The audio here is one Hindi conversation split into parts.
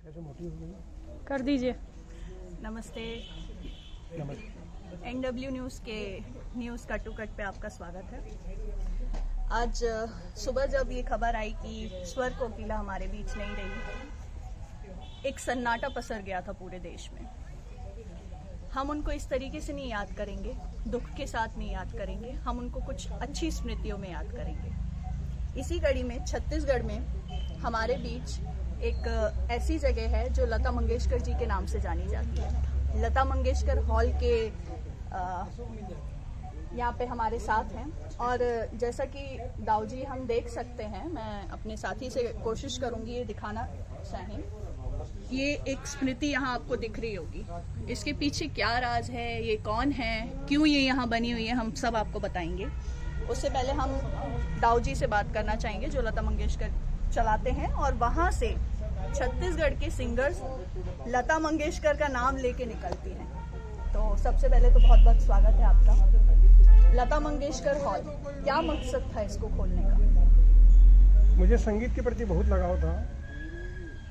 कैसे मोटी हो गई? कर दीजिए। नमस्ते। नमस्ते। NW न्यूज़ के न्यूज़ कट टू कट पे आपका स्वागत है। आज सुबह जब ये खबर आई कि स्वर कोकिला हमारे बीच नहीं रही, एक सन्नाटा पसर गया था पूरे देश में। हम उनको इस तरीके से नहीं याद करेंगे, दुख के साथ नहीं याद करेंगे, हम उनको कुछ अच्छी स्मृतियों में याद करेंगे। इसी कड़ी में छत्तीसगढ़ में हमारे बीच एक ऐसी जगह है जो लता मंगेशकर जी के नाम से जानी जाती है। लता मंगेशकर हॉल के यहाँ पे हमारे साथ हैं और जैसा कि दाऊ जी हम देख सकते हैं, मैं अपने साथी से कोशिश करूंगी ये दिखाना चाहें। ये एक स्मृति यहाँ आपको दिख रही होगी, इसके पीछे क्या राज है, ये कौन है, क्यों ये यहाँ बनी हुई है, हम सब आपको बताएंगे। उससे पहले हम दाऊ जी से बात करना चाहेंगे जो लता मंगेशकर चलाते हैं और वहाँ से छत्तीसगढ़ के सिंगर्स लता मंगेशकर का नाम लेके निकलती हैं। तो सबसे पहले तो बहुत बहुत स्वागत है आपका। लता मंगेशकर हॉल, क्या मकसद था इसको खोलने का? मुझे संगीत के प्रति बहुत लगाव था।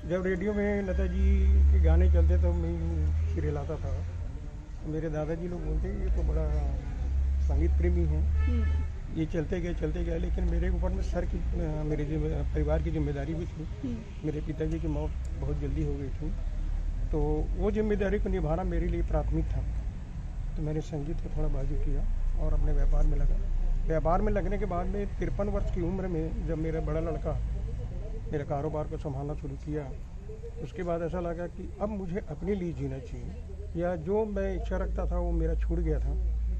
जब रेडियो में लता जी के गाने चलते तो मैं सिरे लाता था। मेरे दादाजी लोग बोलते ये तो बड़ा संगीत प्रेमी है। ये चलते गए, लेकिन मेरे ऊपर में मेरे परिवार की जिम्मेदारी भी थी। मेरे पिताजी की मौत बहुत जल्दी हो गई थी, तो वो जिम्मेदारी को निभाना मेरे लिए प्राथमिक था। तो मैंने संगीत को थोड़ा बाजू किया और अपने व्यापार में लगा। व्यापार में लगने के बाद में 53 वर्ष की उम्र में जब मेरा बड़ा लड़का मेरे कारोबार को संभालना शुरू किया, उसके बाद ऐसा लगा कि अब मुझे अपने लिए जीना चाहिए, या जो मैं इच्छा रखता था वो मेरा छूट गया था,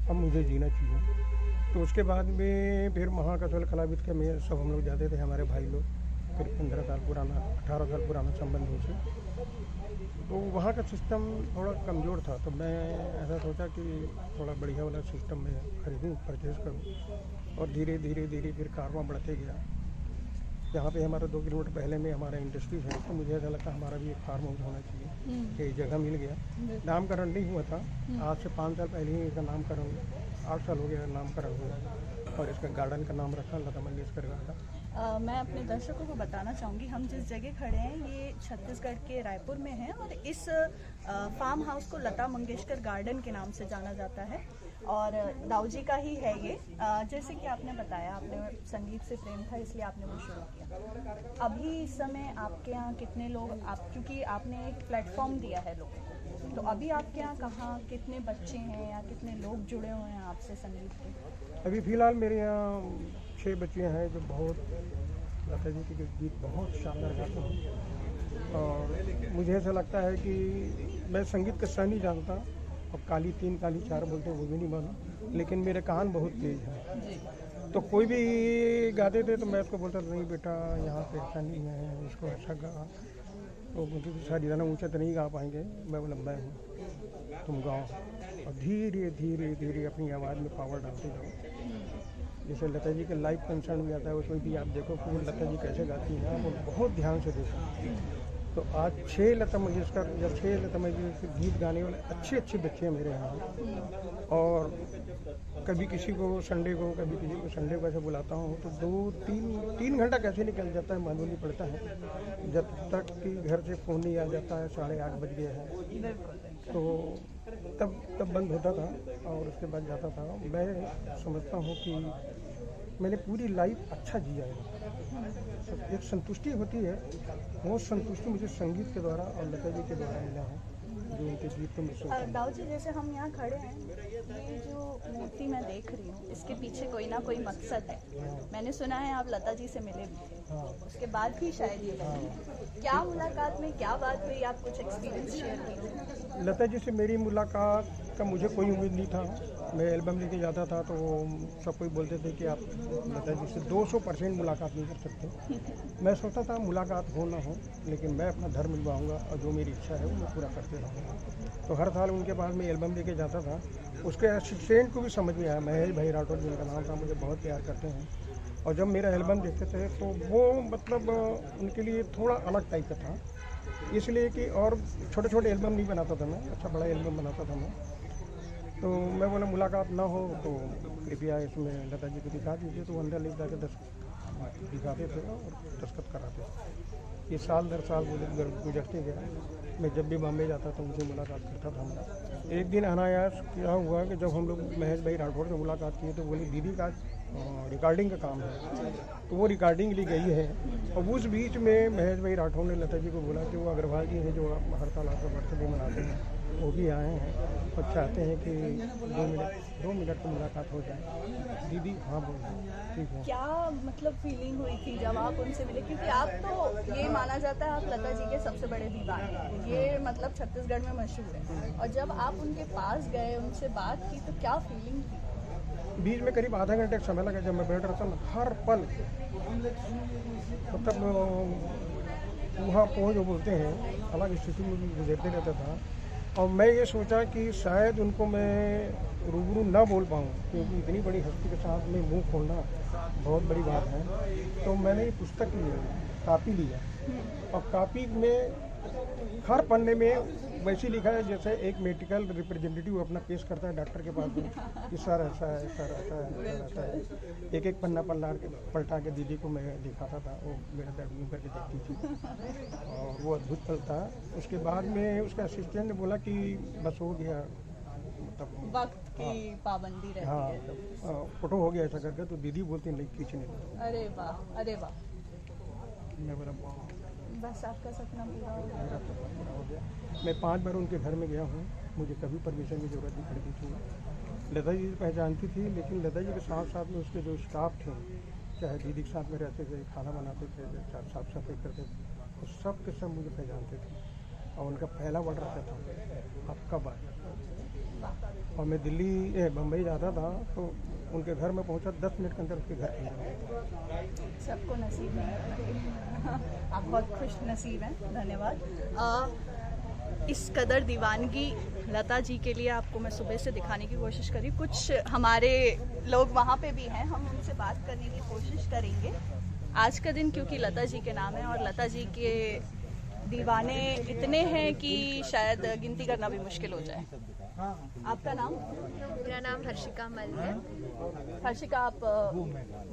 अब मुझे जीना चाहिए। तो उसके बाद में फिर महाकसल कलाविद के में सब हम लोग जाते थे, हमारे भाई लोग। फिर 18 साल पुराना संबंध से, तो वहाँ का सिस्टम थोड़ा कमज़ोर था। तो मैं ऐसा सोचा कि थोड़ा बढ़िया वाला सिस्टम में खरीदूँ, परचेज़ करूँ, और धीरे धीरे फिर कारवां बढ़ते गया। यहाँ पे हमारा 2 किलोमीटर पहले में हमारा इंडस्ट्री है, तो मुझे ऐसा लगा हमारा भी एक फार्म हाउस होना चाहिए। एक जगह मिल गया। नामकरण नहीं हुआ था, आज से 5 साल पहले ही इसका नामकरण, 8 साल हो गया नामकरण हुआ, और इसका गार्डन का नाम रखा लता मंगेशकर गार्डन। मैं अपने दर्शकों को बताना चाहूँगी, हम जिस जगह खड़े हैं ये छत्तीसगढ़ के रायपुर में है और इस फार्म हाउस को लता मंगेशकर गार्डन के नाम से जाना जाता है और दाऊ जी का ही है ये। जैसे कि आपने बताया, आपने संगीत से प्रेम था इसलिए आपने वो शुरू किया। अभी इस समय आपके यहाँ कितने लोग, आप क्योंकि आपने एक प्लेटफॉर्म दिया है लोगों को, तो अभी आपके यहाँ कहाँ कितने बच्चे हैं या कितने लोग जुड़े हुए हैं आपसे संगीत के? अभी फ़िलहाल मेरे यहाँ 6 बच्चे हैं जो बहुत लता जी के गीत बहुत शानदार गाते हैं। और मुझे ऐसा लगता है कि मैं संगीत का सह नहीं जानता, और काली 3 काली 4 बोलते हैं वो भी नहीं मालूम, लेकिन मेरे कान बहुत तेज है। तो कोई भी गाते थे तो मैं उसको बोलता था, नहीं बेटा यहाँ पे ऐसा नहीं है, इसको अच्छा गा। तो मुझे सारी गाना ऊँचा तो नहीं गा पाएंगे। मैं बोला मैं हूँ, तुम गाओ, और धीरे धीरे अपनी आवाज़ में पावर डालते जाओ। जैसे लता जी के लाइव कंसर्ट भी आता है, उसमें भी आप देखो कि लता जी कैसे गाती हैं, आप बहुत ध्यान से देखो। तो आज 6 लता मंगेशकर या 6 लता मंगेशकर गीत गाने वाले अच्छे बच्चे हैं मेरे यहाँ। और कभी किसी को संडे को, कभी किसी को संडे को ऐसे बुलाता हूँ तो 2-3 घंटा कैसे निकल जाता है मालूम नहीं पड़ता है, जब तक कि घर से फ़ोन नहीं आ जाता है। 8:30 बज गए हैं, तो तब बंद होता था और उसके बाद जाता था। मैं समझता हूँ कि मैंने पूरी लाइफ अच्छा जिया है। एक संतुष्टि होती है, वो संतुष्टि मुझे संगीत के द्वारा और लता जी के द्वारा मिला है, जो उनके गीतों में सुनता हूं। दाऊ जी, जैसे हम यहाँ खड़े हैं, ये जो मूर्ति मैं देख रही हूँ इसके पीछे कोई ना कोई मकसद है। मैंने सुना है आप लता जी से मिले भी थे, उसके बाद भी शायद ये बनी। क्या मुलाकात में क्या बात हुई, आप कुछ एक्सपीरियंस शेयर कीजिए। लता जी से मेरी मुलाकात का मुझे कोई उम्मीद नहीं था। मैं एल्बम लेके जाता था तो सब कोई बोलते थे कि आप लता जी से 200% मुलाकात नहीं कर सकते। मैं सोचता था मुलाकात हो ना हो, लेकिन मैं अपना धर्म निभाऊंगा और जो मेरी इच्छा है वो मैं पूरा करते रहूँगा। तो हर साल उनके पास मैं एल्बम लेके जाता था। उसके असिस्टेंट को भी समझ में आया, महेश भाई राठौर जिनका नाम था, मुझे बहुत प्यार करते हैं। और जब मेरा एल्बम देखते थे तो वो मतलब उनके लिए थोड़ा अलग टाइप का था, इसलिए कि और छोटे एल्बम नहीं बनाता था मैं, अच्छा बड़ा एल्बम बनाता था मैं। तो मैं बोला मुलाकात ना हो तो कृपया इसमें लता जी को दिखा दीजिए। तो अंदर ले जाकर दिखाते थे और दस्तखत कराते थे। ये साल दर साल गुजरते गया। मैं जब भी बॉम्बे जाता था उनसे मुलाकात करता था मैं। एक दिन अनायास क्या हुआ कि जब हम लोग महेश भाई राठौर से मुलाकात किए तो बोली दीदी का रिकॉर्डिंग का काम है, तो वो रिकॉर्डिंग ली गई है। और उस बीच में महेश भाई राठौर ने लता जी को बोला कि वो अग्रवाल जी हैं जो हर साल आपका बर्थडे मनाते हैं, वो भी आए हैं और चाहते हैं कि 2 मिनट की मुलाकात हो जाए। दीदी हाँ बोल रहे ठीक है। क्या मतलब फीलिंग हुई थी जब आप उनसे मिले, क्योंकि आप तो ये माना जाता है आप लता जी के सबसे बड़े दीवाने हैं, ये मतलब छत्तीसगढ़ में मशहूर है, और जब आप उनके पास गए उनसे बात की तो क्या फीलिंग थी? बीच में करीब आधा घंटे का समय लगा। जब मैं बैठ रहा था हर पल मतलब वहाँ पहुँच जो बोलते हैं अलग स्थिति में गुजरते रहता था। और मैं ये सोचा कि शायद उनको मैं रूबरू ना बोल पाऊँ, क्योंकि इतनी बड़ी हस्ती के साथ में मुंह खोलना बहुत बड़ी बात है। तो मैंने ये पुस्तक लिया, कापी लिया, और कापी में हर पन्ने में वैसे लिखा है जैसे एक मेडिकल रिप्रेजेंटेटिव अपना पेश करता है डॉक्टर के पास में कि सर ऐसा है, सर ऐसा है, सर ऐसा है। एक एक पन्ना पलटा के दीदी को मैं दिखाता था, वो मेरा दर्द यूँ करके देखती थी और वो अद्भुत पल था। उसके बाद में उसका असिस्टेंट ने बोला कि बस हो गया, मतलब वक्त की पाबंदी रहती हाँ है। फोटो हो गया ऐसा करके, तो दीदी बोलती नहीं खींचने दो। अरे वाह, अरे वाह, मैं बोला बस आपका सपना पूरा हो गया। मेरा सपना पूरा हो गया। मैं 5 बार उनके घर में गया हूँ, मुझे कभी परमिशन की ज़रूरत नहीं पड़ती थी। लता जी पहचानती थी, लेकिन लता जी के साथ साथ में उसके जो स्टाफ थे, चाहे दीदी के साथ में रहते थे, खाना बनाते थे, साफ सफाई करते थे, वो सब के सब मुझे पहचानते थे। और उनका पहला वर्ड रहता था आप कब आए। और मैं दिल्ली बम्बई जाता था तो उनके घर में पहुंचा, 10 मिनट के अंदर उसके घर पहुंचा। सबको नसीब नहीं होता। आप बहुत खुश नसीब हैं, धन्यवाद। इस कदर दीवानगी लता जी के लिए आपको मैं सुबह से दिखाने की कोशिश करी। कुछ हमारे लोग वहाँ पे भी हैं, हम उनसे बात करने की कोशिश करेंगे। आज का दिन क्योंकि लता जी के नाम है और लता जी के दीवाने इतने हैं कि शायद गिनती करना भी मुश्किल हो जाए। आपका नाम? मेरा नाम हर्षिका मल है। हर्षिका, आप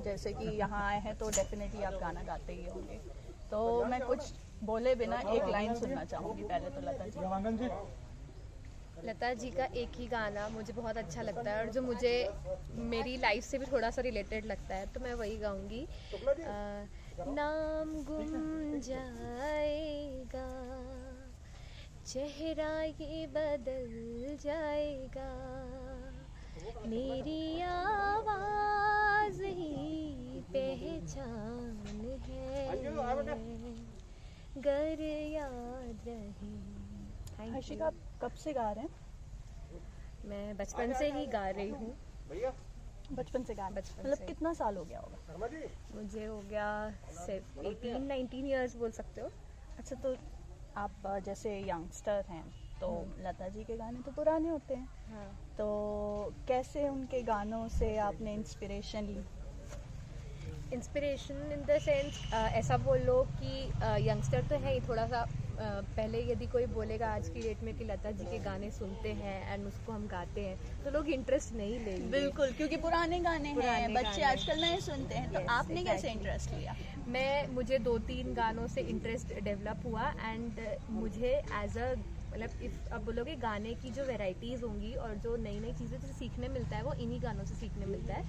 जैसे कि यहाँ आए हैं तो डेफिनेटली आप गाना गाते ही होंगे, तो मैं कुछ बोले बिना एक लाइन सुनना चाहूँगी पहले तो लता जी। लता जी का एक ही गाना मुझे बहुत अच्छा लगता है और जो मुझे मेरी लाइफ से भी थोड़ा सा रिलेटेड लगता है, तो मैं वही गाऊंगी। नाम गुम जाएगा, चेहरा ये बदल जाएगा, मेरी आवाज ही पहचान है, गर याद रहे। हर्षिका, आप कब से गा रहे हैं? मैं बचपन से ही गा रही हूँ। बचपन से गा, मतलब कितना साल हो गया होगा? मुझे हो गया सिर्फ 18-19 ईयर्स बोल सकते हो। अच्छा, तो आप जैसे यंगस्टर हैं तो लता जी के गाने तो पुराने होते हैं। हाँ। तो कैसे उनके गानों से आपने इंस्पिरेशन ली? इंस्पिरेशन इन द सेंस ऐसा बोलो कि यंगस्टर तो है ही थोड़ा सा। पहले यदि कोई बोलेगा आज की डेट में कि लता जी के गाने सुनते हैं एंड उसको हम गाते हैं तो लोग इंटरेस्ट नहीं लेंगे। बिल्कुल, क्योंकि पुराने गाने हैं, बच्चे आजकल नहीं सुनते हैं। तो Yes, आपने कैसे exactly. इंटरेस्ट लिया? मुझे 2-3 गानों से इंटरेस्ट डेवलप हुआ एंड मुझे एज अ मतलब इफ अब बोलोगे गाने की जो वैरायटीज़ होंगी और जो नई नई चीज़ें से सीखने मिलता है वो इन्हीं गानों से सीखने मिलता है।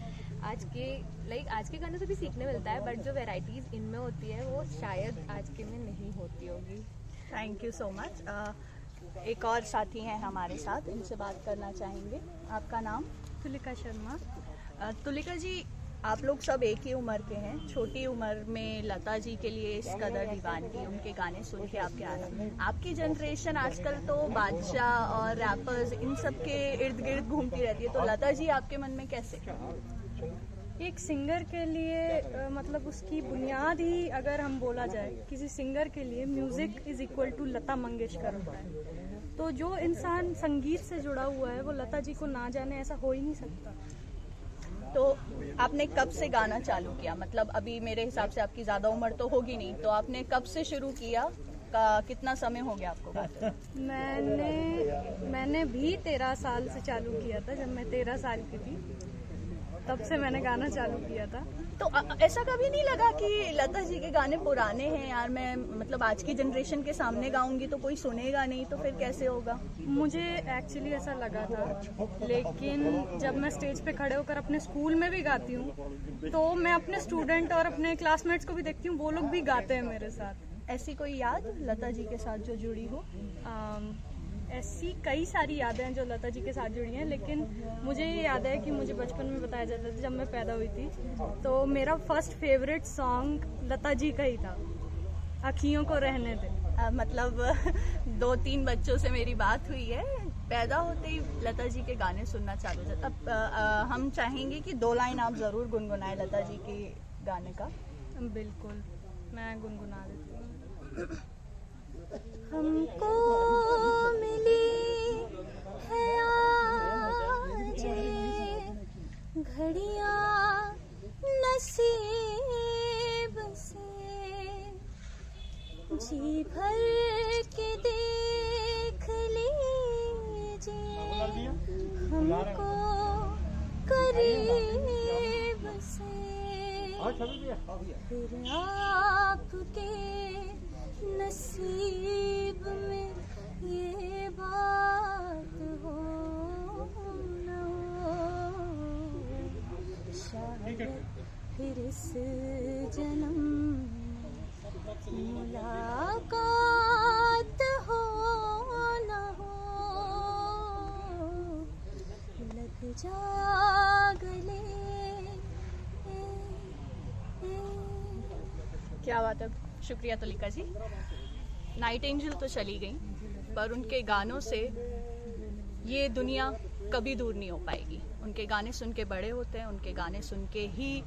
आज के गानों से भी सीखने मिलता है, बट जो वैरायटीज़ इनमें होती है वो शायद आज के में नहीं होती होगी। Thank you so much. एक और साथी हैं हमारे साथ, इनसे बात करना चाहेंगे। आपका नाम? तुलिका शर्मा। तुलिका जी, आप लोग सब एक ही उम्र के हैं। छोटी उम्र में लता जी के लिए इस कदर दीवानगी, उनके गाने सुन के आपके आना। आपकी जनरेशन आजकल तो बादशाह और रैपर्स इन सब के इर्द गिर्द घूमती रहती है, तो लता जी आपके मन में कैसे? एक सिंगर के लिए मतलब उसकी बुनियाद ही अगर हम बोला जाए, किसी सिंगर के लिए music is equal to Lata Mangeshkar होता है। तो जो इंसान संगीत से जुड़ा हुआ है वो लता जी को ना जाने, ऐसा हो ही नहीं सकता। तो आपने कब से गाना चालू किया? मतलब अभी मेरे हिसाब से आपकी ज़्यादा उम्र तो होगी नहीं, तो आपने कब से शुरू किया? कितना समय हो गया आपको गाते? मैंने भी 13 साल से चालू किया था, जब मैं 13 साल की थी। तब से मैंने गाना चालू किया था। तो ऐसा कभी नहीं लगा कि लता जी के गाने पुराने हैं यार, मैं मतलब आज की जनरेशन के सामने गाऊंगी तो कोई सुनेगा नहीं, तो फिर कैसे होगा? मुझे एक्चुअली ऐसा लगा था, लेकिन जब मैं स्टेज पे खड़े होकर अपने स्कूल में भी गाती हूँ तो मैं अपने स्टूडेंट और अपने क्लासमेट्स को भी देखती हूँ, वो लोग भी गाते हैं मेरे साथ। ऐसी कोई याद लता जी के साथ जो जुड़ी हो? ऐसी कई सारी यादें हैं जो लता जी के साथ जुड़ी हैं, लेकिन मुझे ये याद है कि मुझे बचपन में बताया जाता था, जब मैं पैदा हुई थी तो मेरा first favourite song Lata ji का ही था, अखियों को रहने दे। मतलब 2-3 बच्चों से मेरी बात हुई है, पैदा होते ही लता जी के गाने सुनना चालू हो जाता। अब हम चाहेंगे कि 2 लाइन आप ज़रूर गुनगुनाएं लता जी के गाने का। बिल्कुल, मैं गुनगुना देती हूँ। हमको मिली है आज घड़ियाँ नसीब से, जी भर के देख लीजिए हमको करीब से, फिर आपके नसीब में ये बात हो न हो, शायद फिर इस जन्म में मुलाकात हो न हो, लग जा गले। क्या बात है, शुक्रिया तुलिका जी। नाइट एंजल तो चली गई, पर उनके गानों से ये दुनिया कभी दूर नहीं हो पाएगी। उनके गाने सुन के बड़े होते हैं, उनके गाने सुन के ही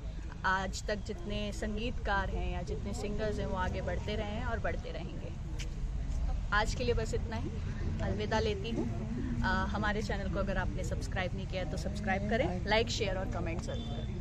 आज तक जितने संगीतकार हैं या जितने सिंगर्स हैं वो आगे बढ़ते रहे हैं और बढ़ते रहेंगे। आज के लिए बस इतना ही, अलविदा लेती हूँ। हमारे चैनल को अगर आपने सब्सक्राइब नहीं किया तो सब्सक्राइब करें, लाइक शेयर और कमेंट जरूर करें।